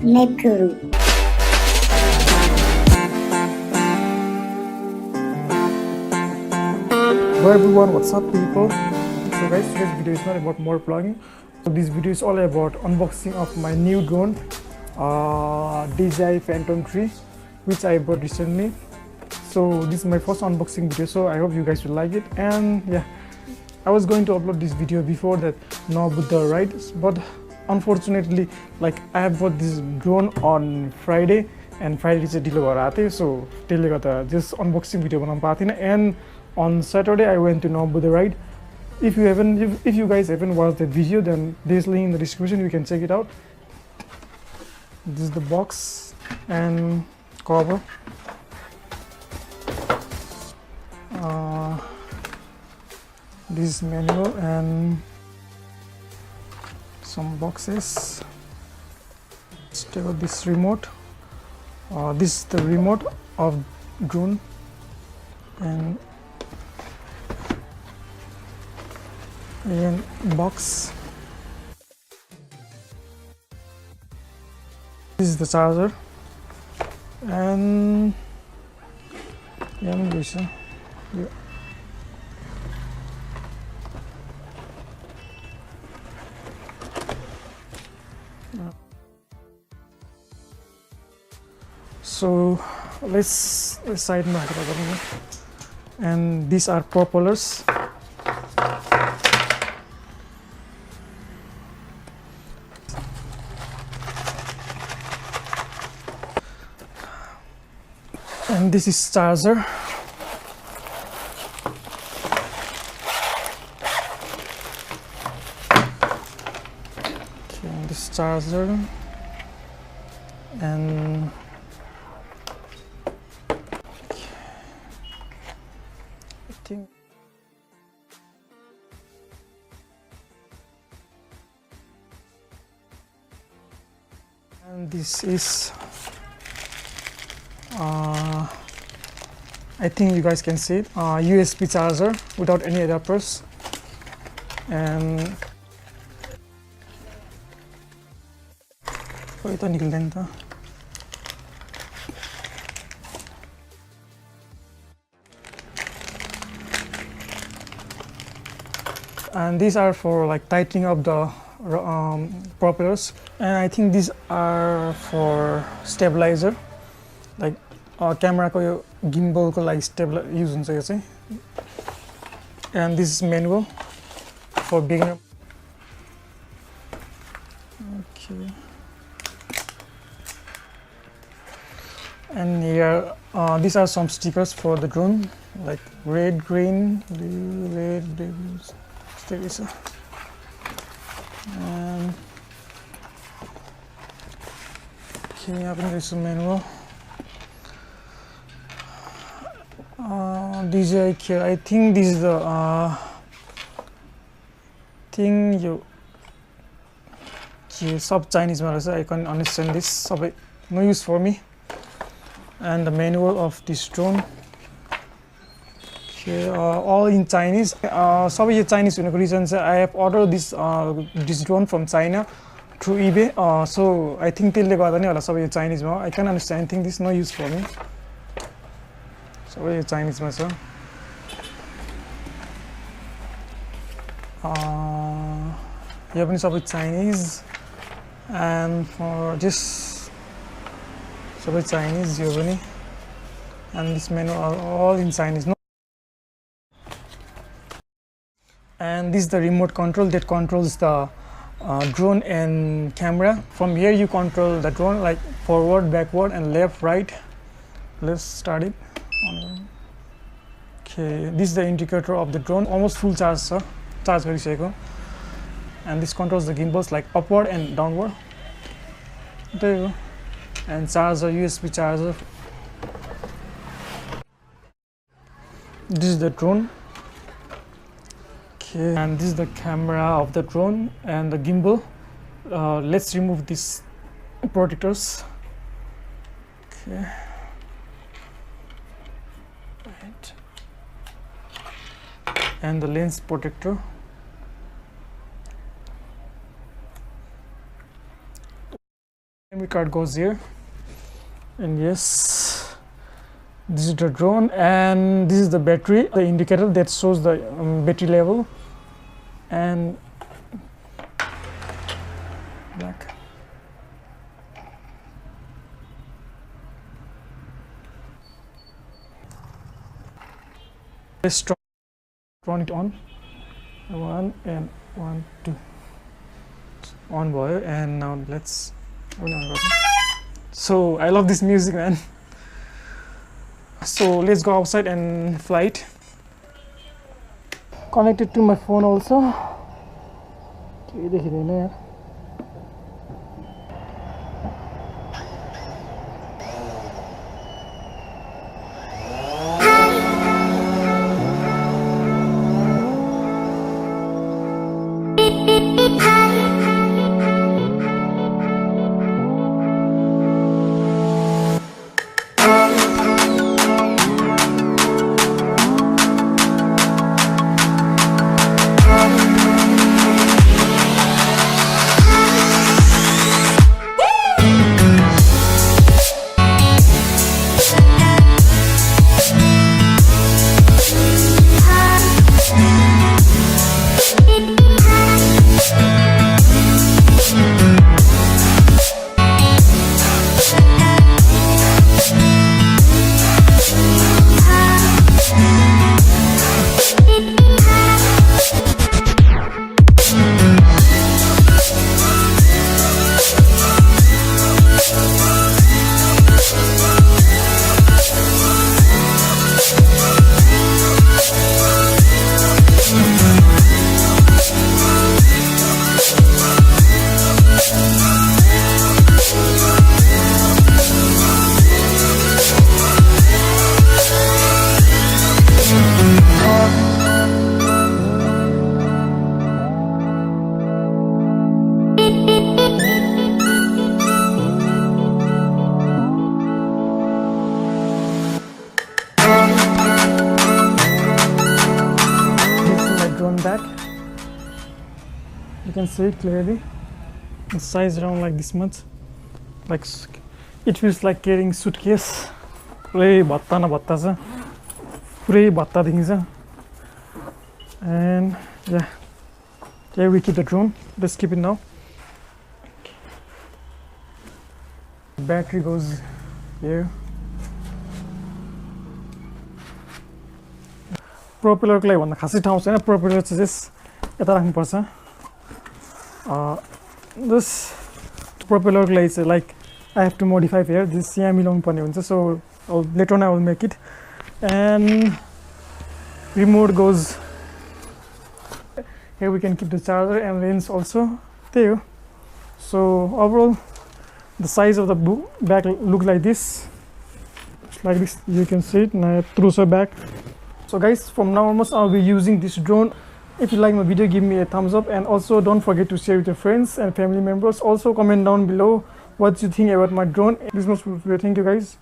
Nepal. Hello everyone, what's up people? So guys, today's video is not about more vlogging. So this video is all about unboxing of my new drone, DJI Phantom 3, which I bought recently. So this is my first unboxing video, so I hope you guys will like it. And yeah, I was going to upload this video before that Buddha ride, but unfortunately, like I have bought this drone on Friday and Friday is a delay भएर आएको थियो, so त्यसले गर्दा just unboxing video बनाउन पाएको थिइनँ. And on Saturday I went to Buddha ride. If you guys haven't watched that video, then there's link in the description, you can check it out. This is the box and cover. This is manual and some boxes. Let's take out this remote. This is the remote of drone, and box. This is the charger, and yeah. So let's side mark it. And these are propellers. And this is charger. Okay, this charger, and I think and this is I think you guys can see it, USB charger without any adapters. And and these are for like tightening up the propellers, and I think these are for stabilizer, like camera ko gimbal ko like stabilize use huncha yo chai. And this is manual for beginner. Okay. And here these are some stickers for the drone, like red, green, blue, red, blue. There is a, and okay, there is a manual. DJI care. I think this is the thing you sub Chinese matters. I can understand this, so no use for me. And the manual of this drone. Okay, all in Chinese. So Chinese reason I have ordered this drone from China through eBay. So I think till Chinese. I can understand. I think this is no use for me. So Chinese sir. You have Chinese, and for this Chinese, and this menu are all in Chinese. No. And this is the remote control that controls the drone and camera. From here you control the drone like forward, backward, and left, right. Let's start it. Okay, this is the indicator of the drone. Almost full charge, sir. Charge गरिसकेको. And this controls the gimbals like upward and downward. There you go. And charger, USB charger. This is the drone. Okay, and this is the camera of the drone and the gimbal. Let's remove these protectors. Okay. Right. And the lens protector. memory card goes here, and yes, this is the drone, and this is the battery, the indicator that shows the battery level, and black. Let's turn it on. 1 and 1 2 on boy, and now let's so I love this music, man. So let's go outside and fly it. Connected to my phone also. Back, you can see it clearly. The size around like this much, like it feels like carrying suitcase. Purai bhatta na bhatta cha, purai bhatta dekhiन्छ. And yeah, here we keep the drone. Let's keep it now. Battery goes here. Propeller को लागि भन्दा खासै ठाउँ छैन. Propeller चाहिँ just यता राख्नुपर्छ. This propeller को लागि चाहिँ like I have to modify here. This यहाँ मिलाउनु पर्ने हुन्छ. So later on I will make it. And remote goes here. We can keep the charger and lens also there. So overall, the size of the back look like this. Like this, you can see it. And I threw her back. So guys, from now onwards I'll be using this drone. If you like my video, give me a thumbs up, and also don't forget to share with your friends and family members. Also comment down below what you think about my drone. This much. Thank you guys.